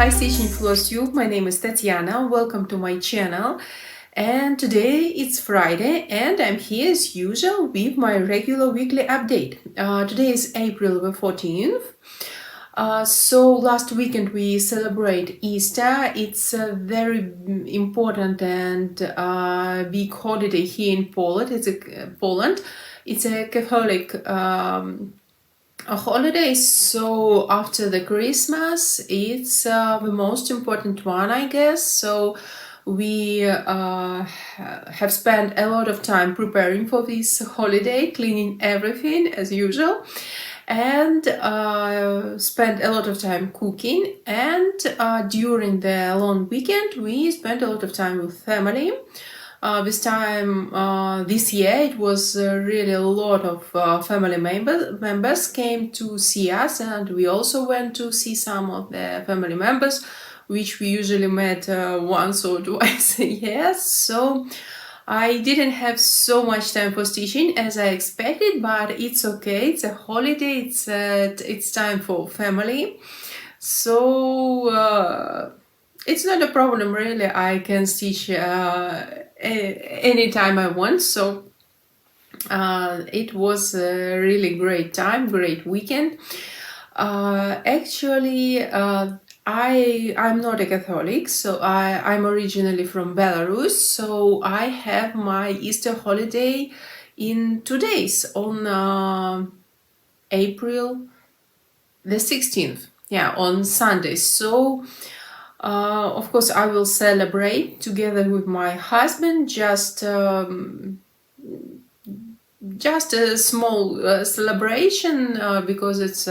Hi Stitching Flosstube, my name is Tatiana, welcome to my channel. And today it's Friday and I'm here as usual with my regular weekly update. Today is April the 14th. So last weekend we celebrate Easter. It's a very important and big holiday here in Poland. It's a Catholic a holiday, so after the Christmas it's the most important one, I guess. So we have spent a lot of time preparing for this holiday, cleaning everything as usual, and spent a lot of time cooking. And during the long weekend we spent a lot of time with family. This year it was really a lot of family members came to see us, and we also went to see some of the family members, which we usually met once or twice a year. So I didn't have so much time for stitching as I expected, but it's okay. It's a holiday. It's time for family. So it's not a problem really. I can stitch anytime I want. So it was a really great time, great weekend. Actually, I'm not a Catholic, so I'm originally from Belarus. So I have my Easter holiday in 2 days, on April the 16th. Yeah, on Sunday. So of course, I will celebrate together with my husband, just a small celebration, because it's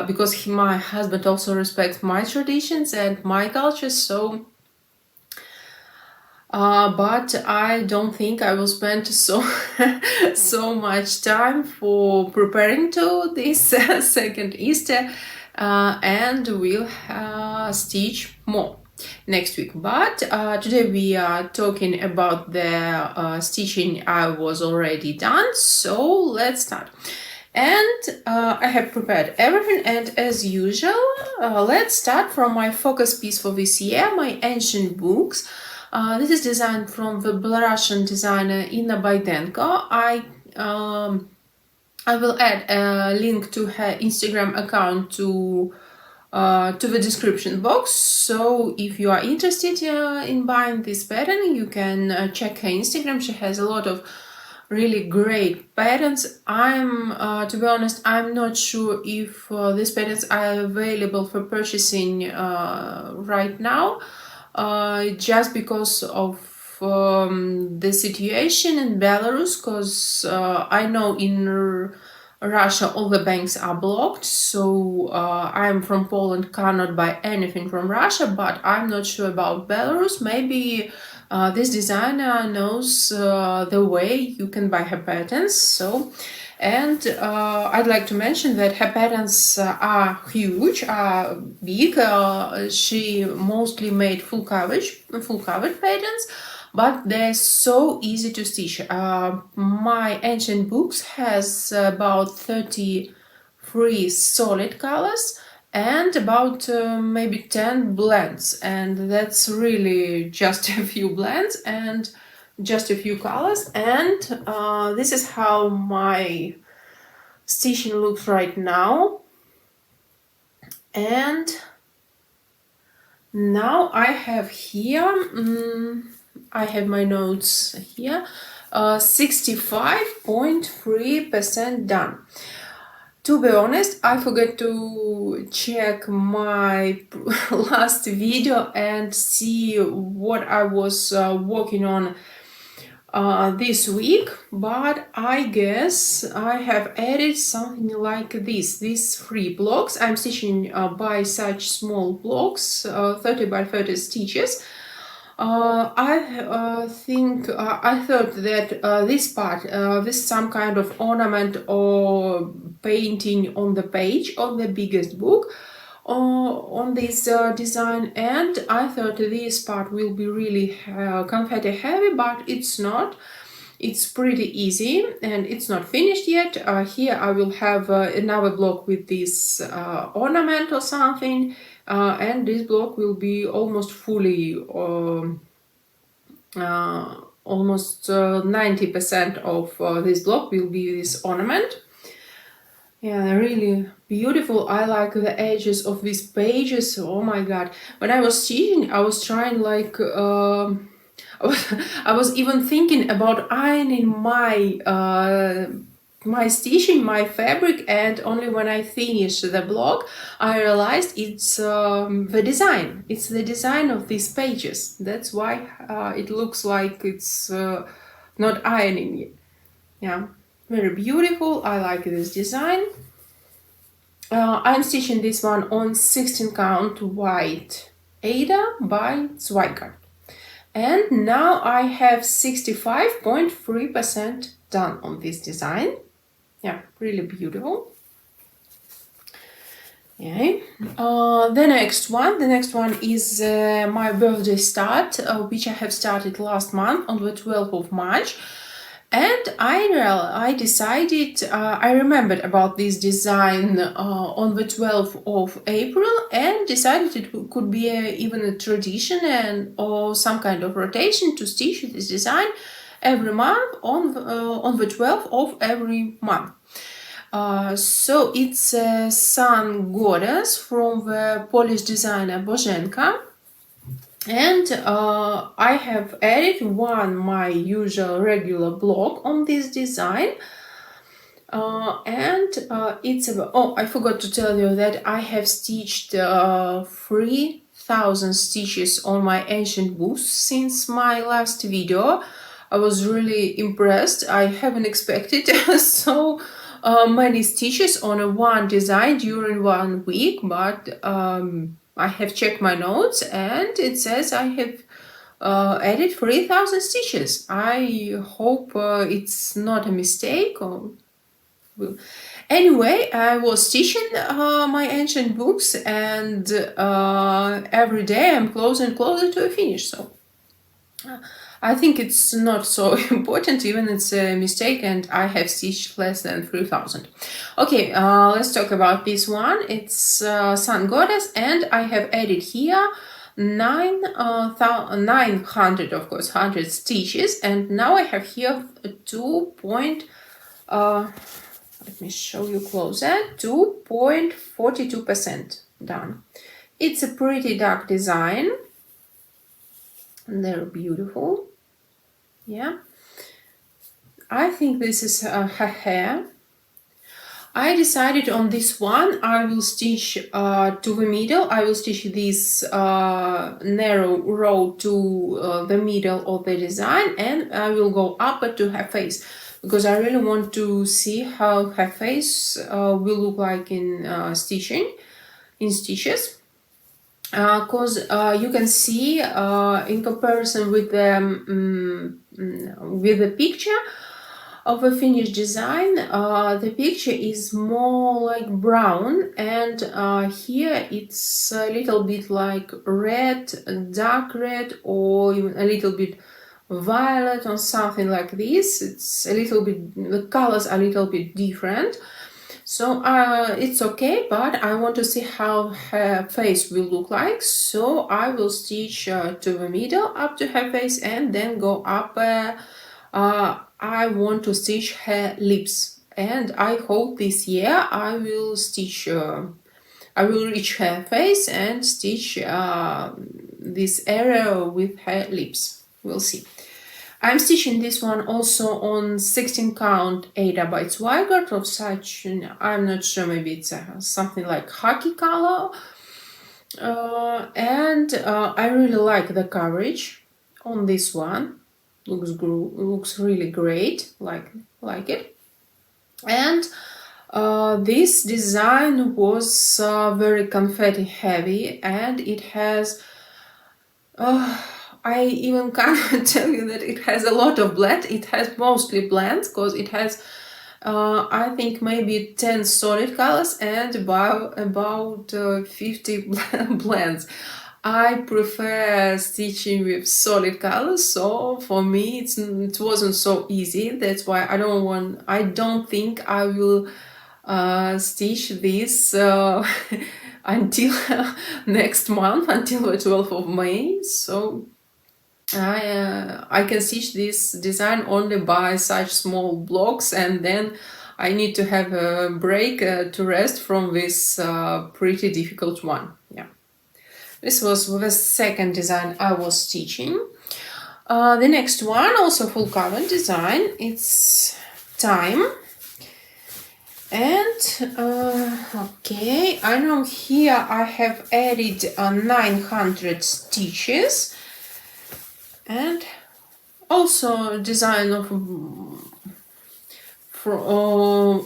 because my husband also respects my traditions and my culture. So, but I don't think I will spend so much time for preparing to this second Easter. And we'll stitch more next week. But today we are talking about the stitching I was already done. So let's start. And I have prepared everything, and as usual, let's start from my focus piece for this year, my ancient books. This is designed from the Belarusian designer Inna Baidenko. I will add a link to her Instagram account to the description box. So if you are interested in buying this pattern, you can check her Instagram. She has a lot of really great patterns. To be honest, I'm not sure if these patterns are available for purchasing right now, just because of the situation in Belarus, because I know in Russia all the banks are blocked. So I'm from Poland, cannot buy anything from Russia, but I'm not sure about Belarus. Maybe this designer knows the way you can buy her patterns. So, and I'd like to mention that her patterns are huge, are big. She mostly made full covered patterns, but they're so easy to stitch. My ancient books has about 33 solid colors and about maybe 10 blends, and that's really just a few blends and just a few colors. And this is how my stitching looks right now. And now I have here I have my notes here, 65.3% done. To be honest, I forgot to check my last video and see what I was working on this week, but I guess I have added something like these 3 blocks. I'm stitching by such small blocks, 30 by 30 stitches. I thought that this part, this some kind of ornament or painting on the page on the biggest book on this design, and I thought this part will be really confetti heavy, but it's not. It's pretty easy and it's not finished yet. Here I will have another block with this ornament or something, and this block will be almost fully, almost 90% of this block will be this ornament. Yeah, really beautiful. I like the edges of these pages. Oh my god. When I was stitching, I was trying like I was even thinking about ironing my stitching, my fabric, and only when I finished the block, I realized it's the design. It's the design of these pages. That's why it looks like it's not ironing yet. Yeah, very beautiful. I like this design. I'm stitching this one on 16 count white Ada by Zweigart. And now I have 65.3% done on this design. Yeah, really beautiful. Okay. The next one is my birthday start, which I have started last month on the 12th of March. And I decided, I remembered about this design on the 12th of April and decided it could be even a tradition or some kind of rotation to stitch this design every month on the 12th of every month. So it's a sun goddess from the Polish designer Bożenka. And I have added my usual regular block on this design. It's I forgot to tell you that I have stitched 3,000 stitches on my ancient books since my last video. I was really impressed. I haven't expected so many stitches on one design during 1 week, but I have checked my notes and it says I have added 3,000 stitches. I hope it's not a mistake. Anyway, I was stitching my ancient books and every day I'm closer and closer to a finish. So I think it's not so important, even it's a mistake, and I have stitched less than 3,000. Okay, let's talk about this one. It's Sun Goddess, and I have added here 900, of course, 100 stitches, and now I have here let me show you closer, 2.42% done. It's a pretty dark design. They're beautiful. Yeah, I think this is her hair. I decided on this one I will stitch to the middle. I will stitch this narrow row to the middle of the design, and I will go up to her face because I really want to see how her face will look like in stitches. Because you can see in comparison with the picture of a finished design, the picture is more like brown, and here it's a little bit like red, dark red, or even a little bit violet or something like this. It's a little bit, the colors are a little bit different. So it's okay, but I want to see how her face will look like. So I will stitch to the middle up to her face and then go up. I want to stitch her lips, and I hope this year I will stitch. I will reach her face and stitch this area with her lips. We'll see. I'm stitching this one also on 16 count Ada by Zweigart of such, I'm not sure, maybe it's something like khaki color. I really like the coverage on this one. Looks really great, like it. And this design was very confetti heavy, and it has I even can't tell you that it has a lot of blend. It has mostly blends because it has I think maybe 10 solid colors and about 50 blends. I prefer stitching with solid colors, so for me it wasn't so easy. That's why I don't think I will stitch this until next month, until the 12th of May. So I can stitch this design only by such small blocks, and then I need to have a break to rest from this pretty difficult one. Yeah, this was the second design I was stitching. The next one, also full cover design, it's Time. And okay, I know here I have added 900 stitches, and also design of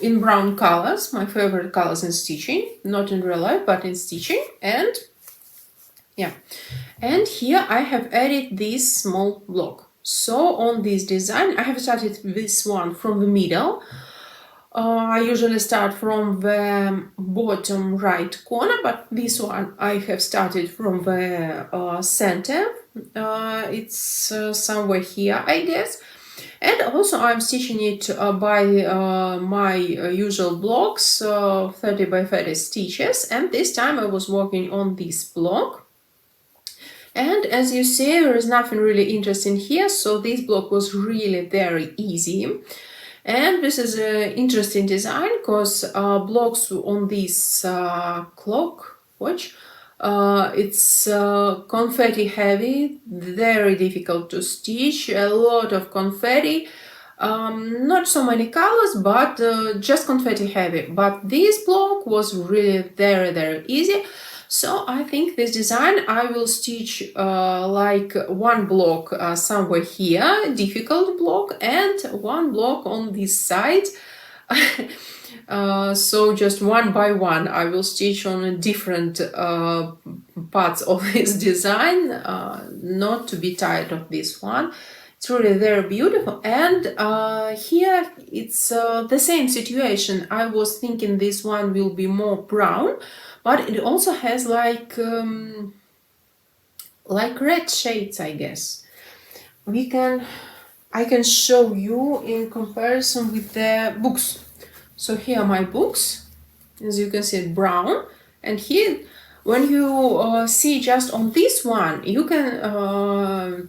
in brown colors, my favorite colors in stitching, not in real life but in stitching. And yeah, and here I have added this small block. So on this design I have started this one from the middle. I usually start from the bottom right corner, but this one I have started from the center. It's somewhere here, I guess. And also I'm stitching it by my usual blocks, 30 by 30 stitches. And this time I was working on this block. And as you see, there is nothing really interesting here, so this block was really very easy. And this is an interesting design because blocks on this clock watch, it's confetti heavy, very difficult to stitch, a lot of confetti, not so many colors, but just confetti heavy. But this block was really very easy. So I think this design I will stitch like one block somewhere here, difficult block, and one block on this side. So just one by one I will stitch on different parts of this design, not to be tired of this one. It's really very beautiful. And here it's the same situation. I was thinking this one will be more brown, but it also has like red shades, I guess. I can show you in comparison with the books. So here are my books. As you can see, brown. And here, when you see just on this one, you can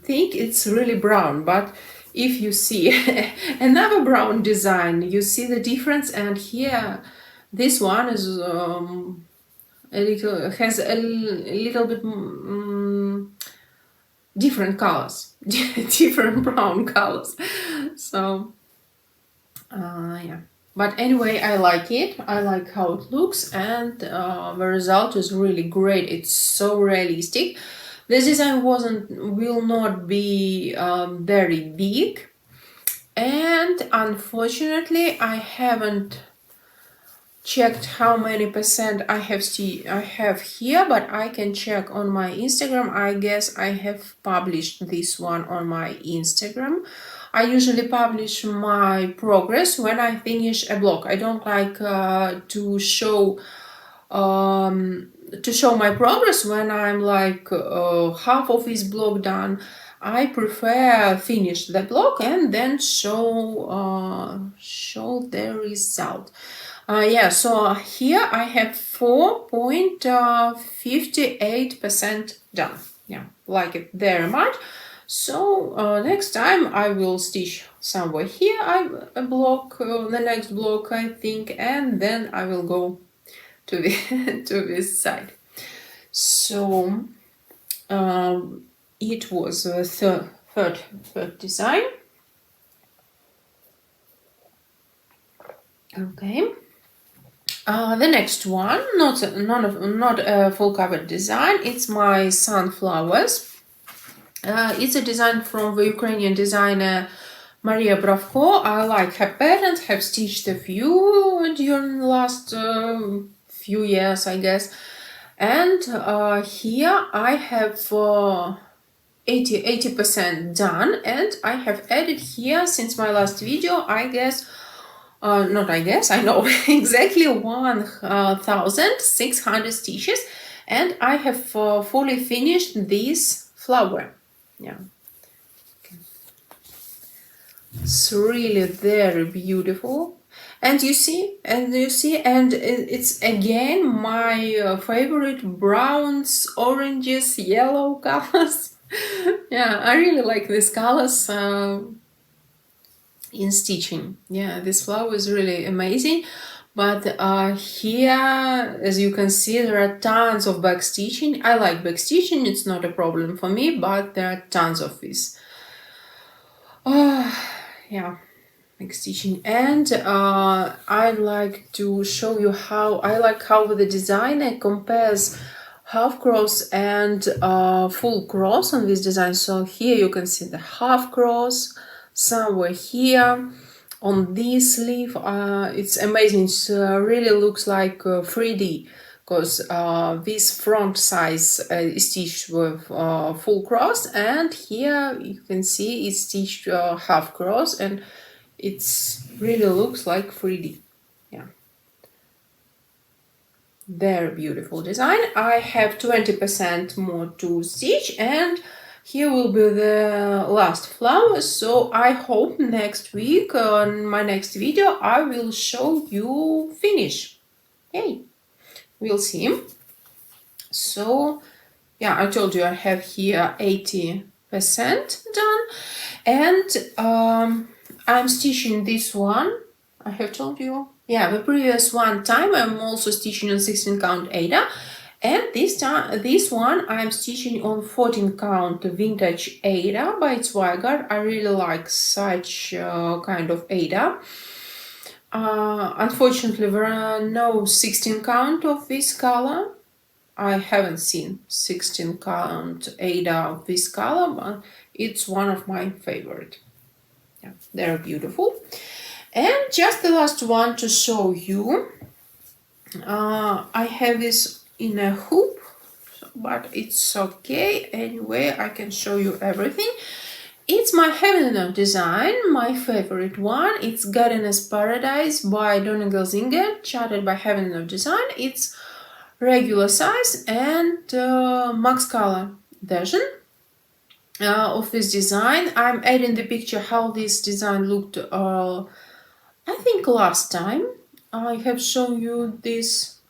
think it's really brown. But if you see another brown design, you see the difference. And here, this one is has a little bit different colors, different brown colors. So yeah, but anyway, I like it. I like how it looks, and the result is really great. It's so realistic. This design will not be very big, and unfortunately I haven't checked how many percent I have here, but I can check on my Instagram. I guess I have published this one on my Instagram. I usually publish my progress when I finish a block. I don't like to show my progress when I'm like half of this block done. I prefer finish the block and then show the result. Yeah, so here I have 4.58% done. Yeah, like it very much. So next time I will stitch somewhere here a block, the next block I think, and then I will go to the to this side. So it was the third design. Okay. The next one, not a full covered design, it's my sunflowers. It's a design from the Ukrainian designer Merejka. I like her patterns, have stitched a few during the last few years, I guess. And here I have 80% done, and I have added here since my last video, I guess, I know exactly 1,600 stitches, and I have fully finished this flower. Yeah, okay. It's really very beautiful, And you see, and it's again my favorite browns, oranges, yellow colors. Yeah, I really like these colors in stitching. Yeah, this flower is really amazing. But here, as you can see, there are tons of back stitching. I like back stitching, it's not a problem for me, but there are tons of this. Yeah, back stitching. And I'd like to show you how the designer compares half cross and full cross on this design. So here you can see the half cross somewhere here on this sleeve. It's amazing. It really looks like 3D, because this front size is stitched with full cross, and here you can see it's stitched half cross, and it's really looks like 3D. Yeah, very beautiful design. I have 20% more to stitch, and here will be the last flower. So I hope next week on my next video I will show you finish. Hey, we'll see. So yeah, I told you I have here 80% done, and I'm stitching this one. I have told you, yeah, the previous one time I'm also stitching on 16 count Ada, and this one I'm stitching on 14 count vintage Ada by Zweigart. I really like such kind of Ada. Unfortunately, there are no 16 count of this color. I haven't seen 16 count Ada of this color, but it's one of my favorite. Yeah, they're beautiful. And just the last one to show you. I have this in a hoop, but it's okay. Anyway, I can show you everything. It's my Heaven of Design, my favorite one. It's Gardener's Paradise by Donna Gelsinger, charted by Heaven of Design. It's regular size and max color version of this design. I'm adding the picture how this design looked, I think last time I have shown you this.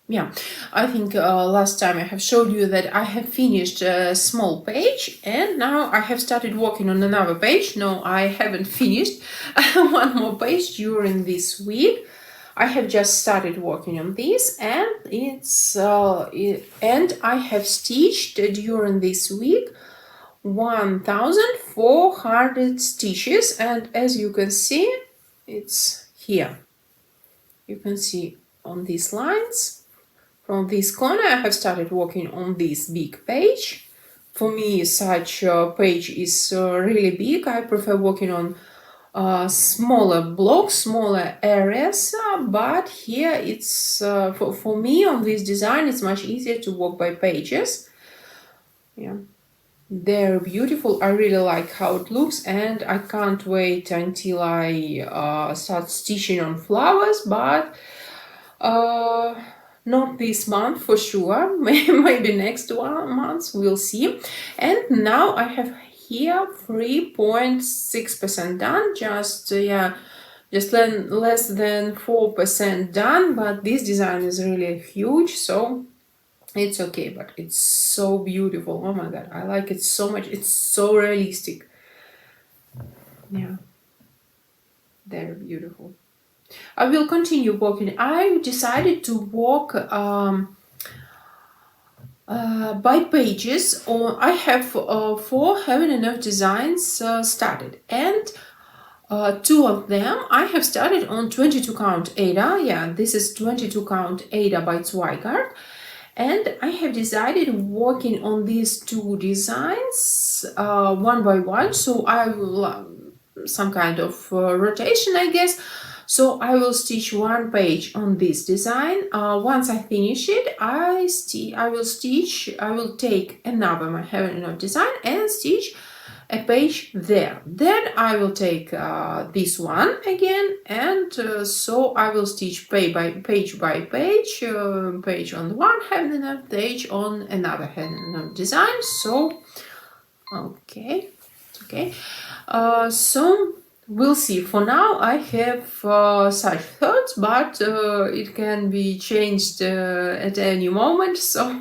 Yeah, I think last time I have showed you that I have finished a small page, and now I have started working on another page. No, I haven't finished one more page during this week. I have just started working on this, and and I have stitched during this week 1400 stitches, and as you can see, it's here. You can see on these lines. From this corner, I have started working on this big page. For me, such a page is really big. I prefer working on smaller blocks, smaller areas, but here it's for me on this design it's much easier to work by pages. Yeah, they're beautiful. I really like how it looks, and I can't wait until I start stitching on flowers, but not this month for sure. Maybe next month, we'll see. And now I have here 3.6% done, just less than 4% done, but this design is really huge, so it's okay, but it's so beautiful. Oh my god, I like it so much. It's so realistic. Yeah, they're beautiful. I will continue working. I decided to work by pages. Or I have 4 Heaven and Earth designs started, and 2 of them I have started on 22 count Ada. Yeah, this is 22 count Ada by Zweigart, and I have decided working on these 2 designs one by one. So I will some kind of rotation, I guess. So I will stitch one page on this design. Once I finish it, I will take another my Heaven and Earth design and stitch a page there. Then I will take this one again, and so I will stitch page by page, page on one Heaven and Earth, page on another Heaven and Earth design. So okay. So We'll see. For now, I have such thoughts, but it can be changed at any moment. So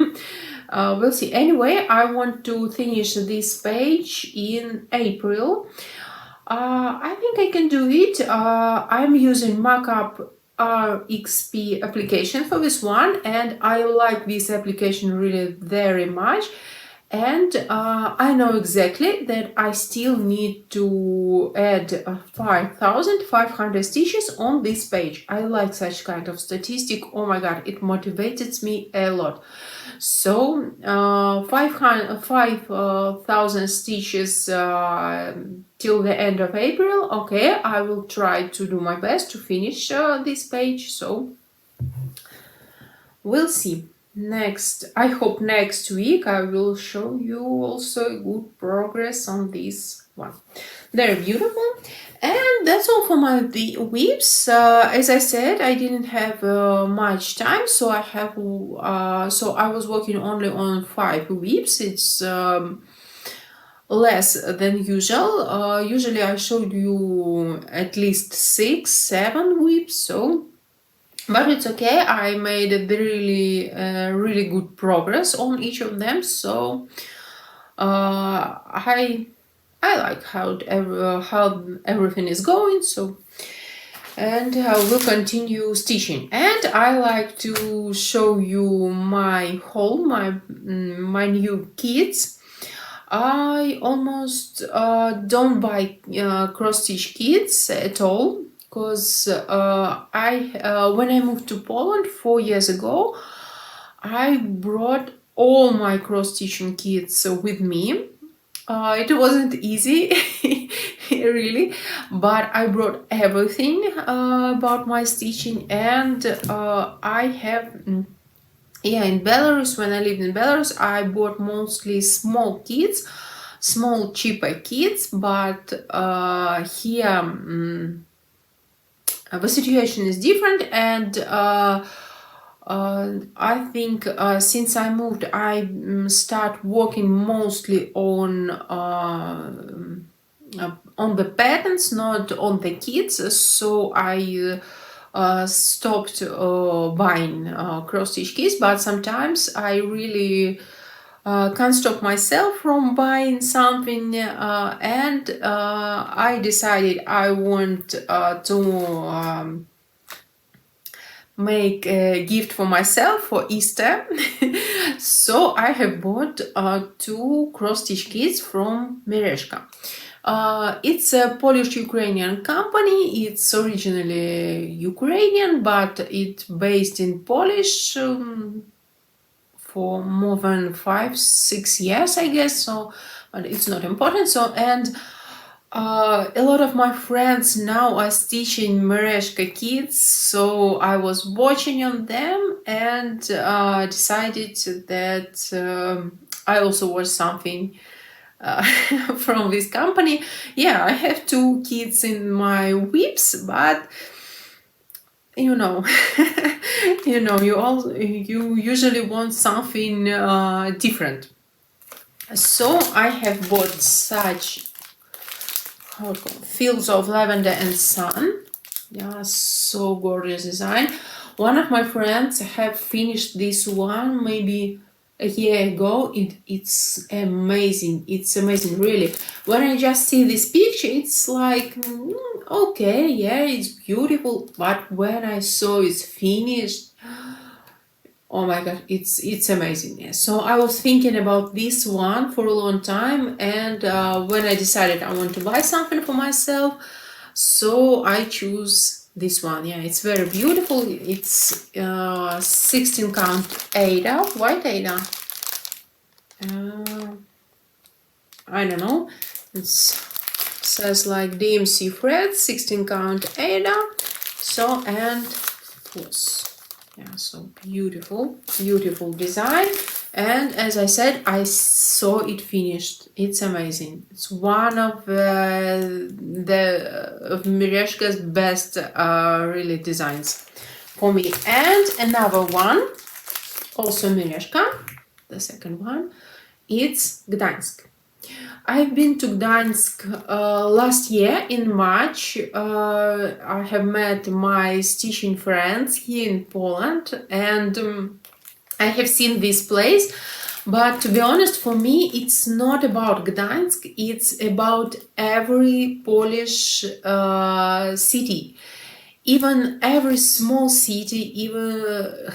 we'll see. Anyway, I want to finish this page in April. I think I can do it. I'm using Markup RXP application for this one, and I like this application really very much. And I know exactly that I still need to add 5,500 stitches on this page. I like such kind of statistic. Oh my god, it motivates me a lot. So 5,000 stitches till the end of April. Okay, I will try to do my best to finish this page. So we'll see. Next, I hope next week I will show you also good progress on this one. They're beautiful. And that's all for my whips. As I said, I didn't have much time, so I was working only on 5 whips. It's less than usual. Usually I showed you at least 6, 7 whips, so but it's okay. I made a really good progress on each of them, so I like how everything is going. So, and we'll continue stitching. And I like to show you my haul, my new kits. I almost don't buy cross stitch kits at all, because when I moved to Poland 4 years ago, I brought all my cross stitching kits with me. It wasn't easy, really, but I brought everything about my stitching, and I have. Yeah, in Belarus, when I lived in Belarus, I bought mostly small kits, small cheaper kits, but here the situation is different, and I think since I moved, I start working mostly on the patterns, not on the kits. So I stopped buying cross-stitch kits, but sometimes I really can't stop myself from buying something, and I decided I want to make a gift for myself for Easter. So I have bought 2 cross-stitch kits from Merejka. It's a Polish-Ukrainian company. It's originally Ukrainian, but it's based in Polish for more than 5-6 years, I guess. So, but it's not important. So, and a lot of my friends now are stitching Merejka kits, so I was watching on them and decided that I also watch something from this company. Yeah, I have 2 kits in my whips, but you know, you usually want something different. So I have bought such Fields of Lavender and Sun. Yeah, so gorgeous design. One of my friends have finished this one maybe a year ago. It's amazing. It's amazing, really. When I just see this picture, it's like, okay, yeah, it's beautiful. But when I saw it's finished, oh my god, it's amazing. So I was thinking about this one for a long time, and when I decided I want to buy something for myself, so I choose this one. Yeah, it's very beautiful. It's 16 count Ada, white Ada. I don't know. It says like DMC thread, 16 count Ada. So, and floss. Yeah, so beautiful design. And as I said, I saw it finished. It's amazing. It's one of Merejka's best really designs for me. And another one, also Merejka, the second one, it's Gdańsk. I've been to Gdańsk last year in March. I have met my stitching friends here in Poland, and I have seen this place. But to be honest, for me, it's not about Gdańsk, it's about every Polish city. Even every small city even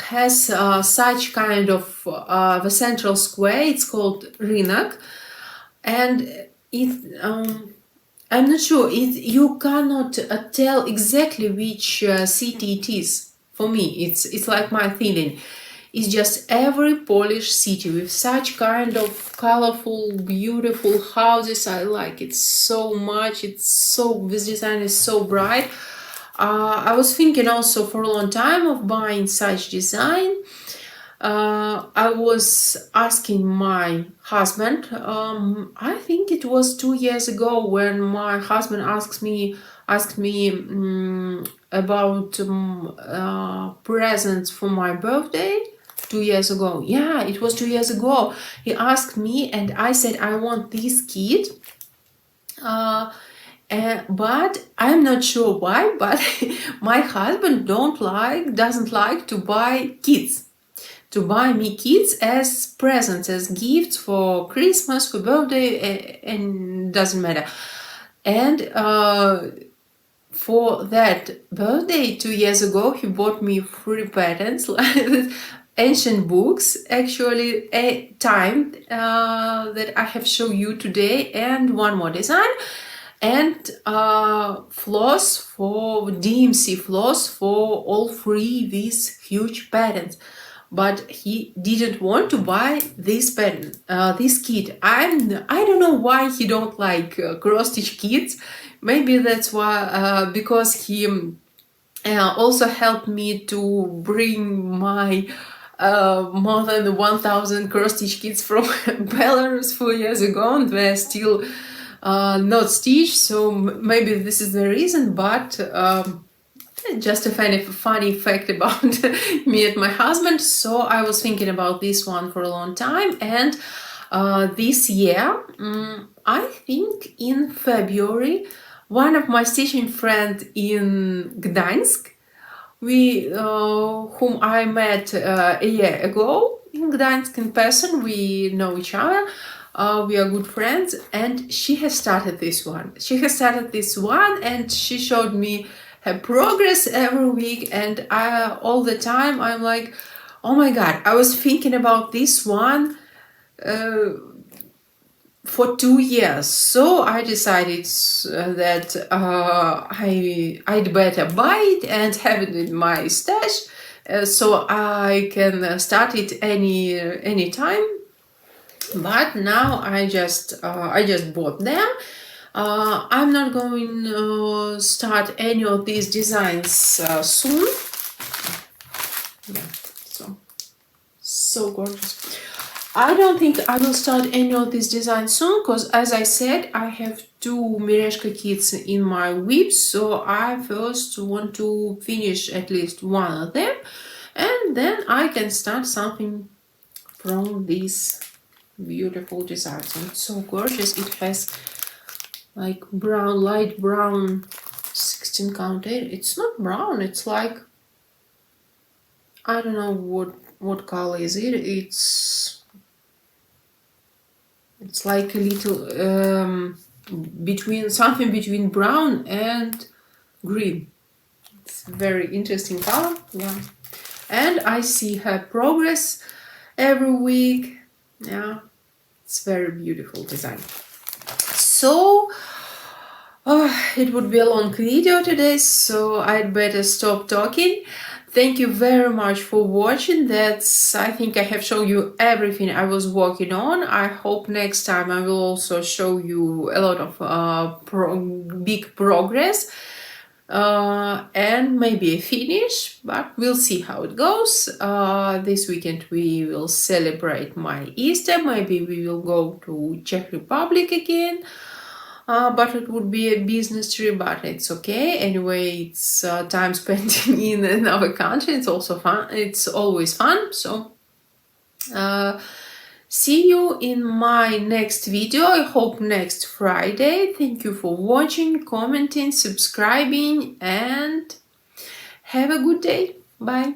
has such kind of the central square. It's called Rynek, and I'm not sure. You cannot tell exactly which city it is. For me, it's like my feeling. It's just every Polish city with such kind of colorful, beautiful houses. I like it so much. This design is so bright. I was thinking also for a long time of buying such design. I was asking my husband. I think it was 2 years ago when my husband asked me about presents for my birthday. 2 years ago, yeah, it was 2 years ago. He asked me, and I said I want this kit. But I'm not sure why. But my husband doesn't like to buy kits. To buy me kits as presents, as gifts for Christmas, for birthday, and doesn't matter. And for that birthday 2 years ago, he bought me 3 patterns, ancient books, actually timed, that I have shown you today, and one more design, and floss for DMC floss for all 3 these huge patterns. But he didn't want to buy this pattern, this kit. I don't know why he don't like cross stitch kits. Maybe that's why, because he also helped me to bring my more than 1,000 cross stitch kits from Belarus 4 years ago, and they're still not stitched. So maybe this is the reason. But just a funny fact about me and my husband. So I was thinking about this one for a long time, and this year, I think in February, one of my stitching friends in Gdańsk, whom I met a year ago in Gdańsk in person, we know each other. We are good friends, and she has started this one. And she showed me her progress every week, and all the time I'm like, oh my god, I was thinking about this one for 2 years. So I decided that I'd better buy it and have it in my stash, so I can start it any time. But now I just bought them. I'm not going to start any of these designs soon. Yeah, so gorgeous. I don't think I will start any of these designs soon, because as I said, I have 2 Merejka kits in my whip, so I first want to finish at least one of them, and then I can start something from these beautiful designs. And it's so gorgeous. It has like brown, light brown 16 count. It's not brown, it's like, I don't know what color is it. It's like a little between brown and green. It's a very interesting color. Yeah, and I see her progress every week. Yeah, it's very beautiful design. So it would be a long video today, so I'd better stop talking. Thank you very much for watching. I think I have shown you everything I was working on. I hope next time I will also show you a lot of big progress, and maybe a finish, but we'll see how it goes. This weekend we will celebrate my Easter. Maybe we will go to Czech Republic again. But it would be a business trip, but it's okay. Anyway, it's time spent in another country. It's also fun. It's always fun. So See you in my next video, I hope next Friday. Thank you for watching, commenting, subscribing, and have a good day. Bye.